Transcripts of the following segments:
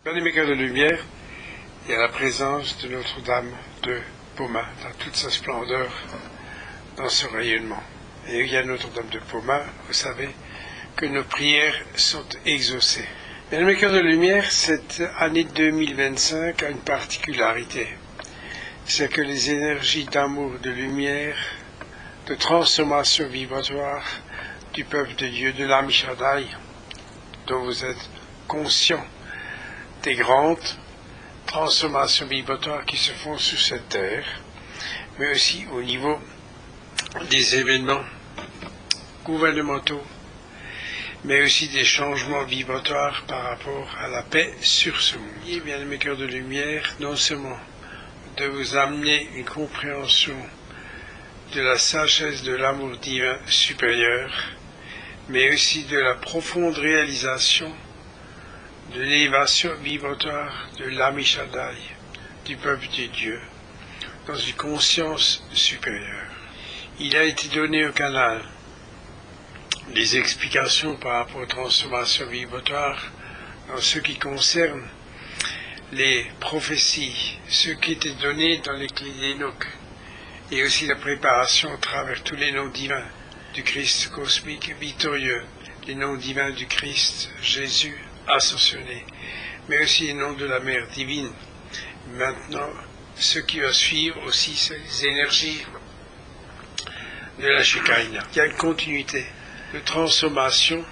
Bien-aimés cœurs de lumière, il y a la présence de Notre-Dame de Poma dans toute sa splendeur, dans ce rayonnement. Et il y a Notre-Dame de Poma, vous savez que nos prières sont exaucées. Bien-aimés cœurs de lumière, cette année 2025 a une particularité. C'est que les énergies d'amour, de lumière, de transformation vibratoire du peuple de Dieu, de l'Ami Shaddai, dont vous êtes conscients des grandes transformations vibratoires qui se font sur cette terre, mais aussi au niveau des événements gouvernementaux, mais aussi des changements vibratoires par rapport à la paix sur ce monde. Et bien, mes cœurs de lumière, non seulement de vous amener une compréhension de la sagesse de l'amour divin supérieur, mais aussi de la profonde réalisation de l'élévation vibratoire de l'Ami Shaddai, du peuple de Dieu, dans une conscience supérieure. Il a été donné au canal des explications par rapport aux transformations vibratoires dans ce qui concerne les prophéties, ce qui était donné dans les clés d'Enoch, et aussi la préparation à travers tous les noms divins du Christ cosmique victorieux, les noms divins du Christ Jésus ascensionné, mais aussi les noms de la Mère divine. Maintenant, ce qui va suivre aussi, c'est les énergies de la Shekinah. Il y a une continuité de transformation,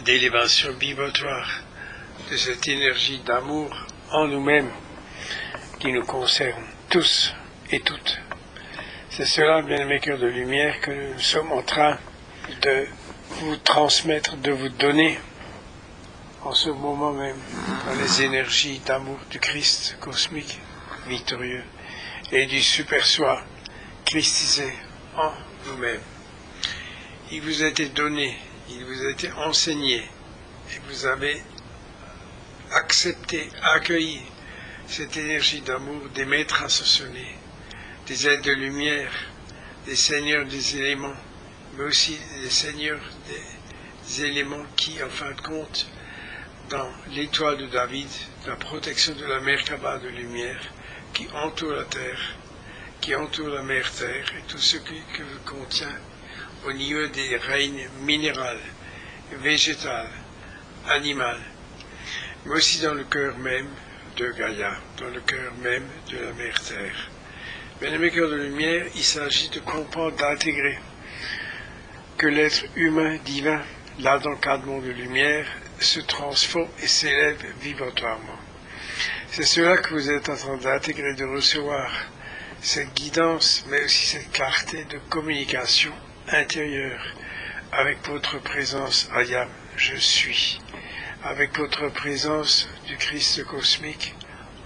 d'élévation vibratoire de cette énergie d'amour en nous-mêmes qui nous concerne tous et toutes. C'est cela, bien-aimés cœurs de lumière, que nous sommes en train de vous transmettre, de vous donner en ce moment même, dans les énergies d'amour du Christ cosmique victorieux et du super soi christisé en nous-mêmes. Il vous a été donné, il vous a été enseigné, et vous avez accepté, accueilli cette énergie d'amour des maîtres ascensionnés, des êtres de lumière, des seigneurs des éléments, mais aussi des seigneurs des éléments qui, en fin de compte, dans l'étoile de David, la protection de la mer Kaba de lumière, qui entoure la terre, qui entoure la mer terre, et tout ce que contient au niveau des règnes minérales, végétales, animales, mais aussi dans le cœur même de Gaïa, dans le cœur même de la mer terre. Bien-aimés cœurs de lumière, il s'agit de comprendre, d'intégrer que l'être humain divin, là dans le cadre de lumière, se transforme et s'élève vibratoirement. C'est cela que vous êtes en train d'intégrer, de recevoir, cette guidance, mais aussi cette clarté de communication intérieure avec votre présence Ayam, je suis, avec votre présence du Christ cosmique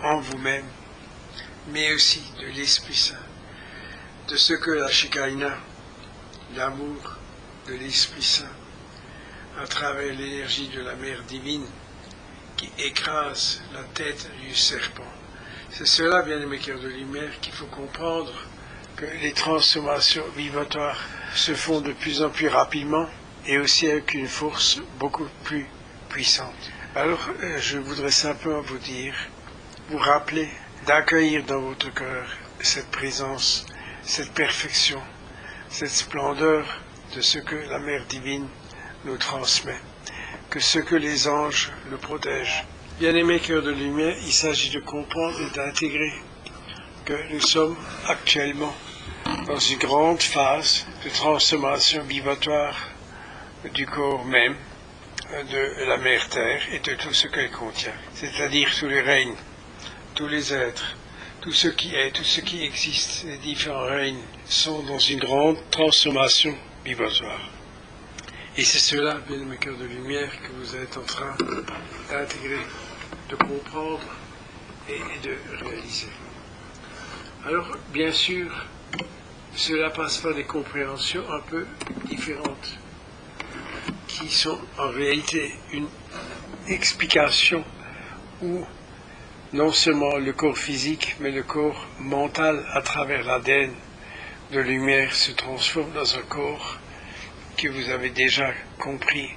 en vous-même, mais aussi de l'Esprit Saint, de ce que la Shekinah, l'amour de l'Esprit Saint, à travers l'énergie de la mer divine qui écrase la tête du serpent. C'est cela, bien-aimés cœurs de lumière, qu'il faut comprendre, que les transformations vibratoires se font de plus en plus rapidement et aussi avec une force beaucoup plus puissante. Alors, je voudrais simplement vous dire, vous rappeler d'accueillir dans votre cœur cette présence, cette perfection, cette splendeur de ce que la mer divine nous transmet, que ce que les anges le protègent. Bien-aimés cœurs de lumière, il s'agit de comprendre et d'intégrer que nous sommes actuellement dans une grande phase de transformation vibratoire du corps même, de la mer Terre et de tout ce qu'elle contient, c'est-à-dire tous les règnes, tous les êtres, tout ce qui est, tout ce qui existe, les différents règnes sont dans une grande transformation vibratoire. Et c'est cela, bien-aimés cœurs de lumière, que vous êtes en train d'intégrer, de comprendre et de réaliser. Alors, bien sûr, cela passe par des compréhensions un peu différentes, qui sont en réalité une explication où non seulement le corps physique, mais le corps mental, à travers l'ADN de lumière, se transforme dans un corps que vous avez déjà compris,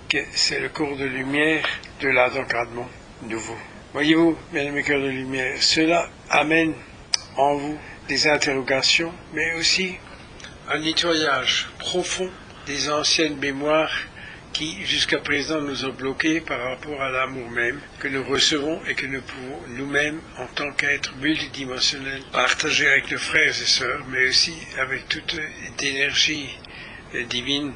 que c'est le corps de lumière de l'encadrement, nouveau. Voyez-vous, bien-aimés cœurs de lumière, cela amène en vous des interrogations, mais aussi un nettoyage profond des anciennes mémoires qui, jusqu'à présent, nous ont bloqués par rapport à l'amour même que nous recevons et que nous pouvons nous-mêmes, en tant qu'êtres multidimensionnels, partager avec nos frères et sœurs, mais aussi avec toute l'énergie divine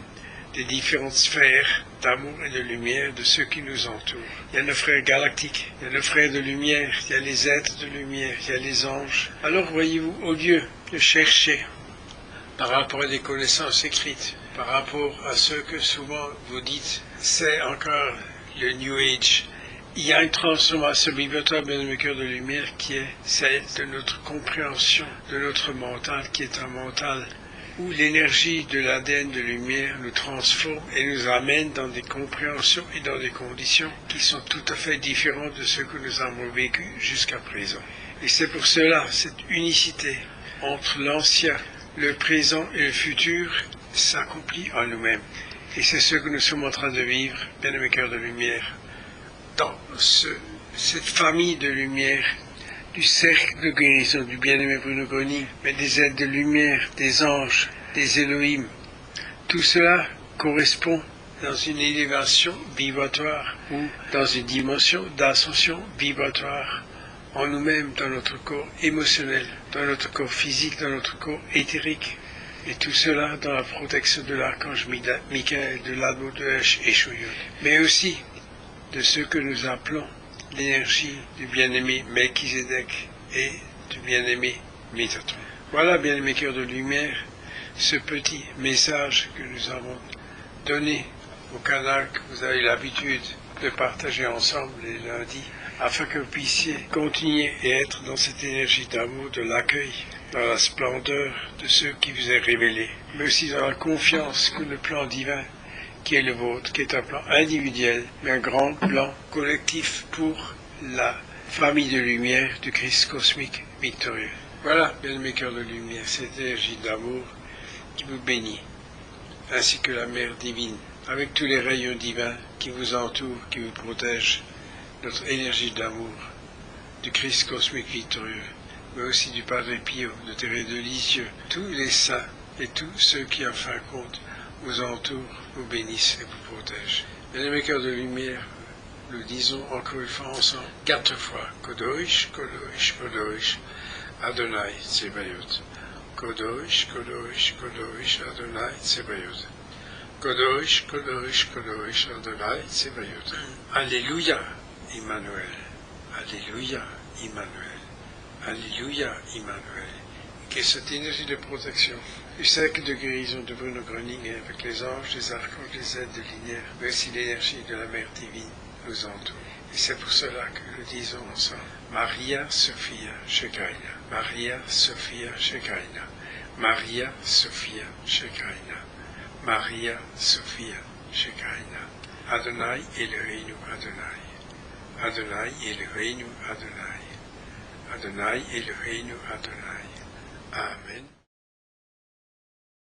des différentes sphères d'amour et de lumière de ceux qui nous entourent. Il y a nos frères galactiques, il y a nos frères de lumière, il y a les êtres de lumière, il y a les anges. Alors voyez-vous, au lieu de chercher par rapport à des connaissances écrites, par rapport à ce que souvent vous dites, c'est encore le New Age, il y a une transformation vibratoire, bien aimé cœur de lumière, qui est celle de notre compréhension, de notre mental, qui est un mental où l'énergie de l'ADN de lumière nous transforme et nous amène dans des compréhensions et dans des conditions qui sont tout à fait différentes de ce que nous avons vécu jusqu'à présent. Et c'est pour cela, cette unicité entre l'ancien, le présent et le futur s'accomplit en nous-mêmes. Et c'est ce que nous sommes en train de vivre, bien-aimés cœurs de lumière, dans cette famille de lumière, du cercle de guérison du bien-aimé Bruno Gröning, mais des êtres de lumière, des anges, des Elohim. Tout cela correspond dans une élévation vibratoire ou dans une dimension d'ascension vibratoire en nous-mêmes, dans notre corps émotionnel, dans notre corps physique, dans notre corps éthérique. Et tout cela dans la protection de l'archange Michael, de l'Admo de Hesh et Shoyot, mais aussi de ce que nous appelons l'énergie du bien-aimé Melchizedek et du bien-aimé Métatron. Voilà, bien-aimés cœurs de lumière, ce petit message que nous avons donné au canal que vous avez l'habitude de partager ensemble les lundis, afin que vous puissiez continuer et être dans cette énergie d'amour, de l'accueil, dans la splendeur de ce qui vous est révélé, mais aussi dans la confiance que le plan divin qui est le vôtre, qui est un plan individuel, mais un grand plan collectif pour la famille de lumière du Christ cosmique victorieux. Voilà, bien-aimés cœurs de lumière, cette énergie d'amour qui vous bénit, ainsi que la Mère divine, avec tous les rayons divins qui vous entourent, qui vous protègent, notre énergie d'amour du Christ cosmique victorieux, mais aussi du Padre Pio, de Thérèse de Lisieux, tous les saints et tous ceux qui, en fin de compte, vous entourent, vous bénissent et vous protègent. Bien-aimés cœurs de lumière, nous disons encore une fois ensemble, 4 fois, Kodosh, Kodosh, Kodosh, Adonai Tsebayot. Kodosh, Kodosh, Kodosh, Adonai Tsebayot. Kodosh, Kodosh, Kodosh, Adonai Tsebayot. Alléluia, Emmanuel. Alléluia, Emmanuel. Alléluia, Emmanuel. Que cette énergie de protection, du cercle de guérison de Bruno Gröning avec les anges, les archanges, les aides de lumière, mais aussi l'énergie de la Mère divine nous entoure. Et c'est pour cela que nous disons ensemble, Maria Sophia Shekinah, Maria Sophia Shekinah, Maria Sophia Shekinah, Maria Sophia Shekinah. Adonai Eloheinu Adonai, Adonai Eloheinu Adonai, Adonai Eloheinu Adonai. Amen.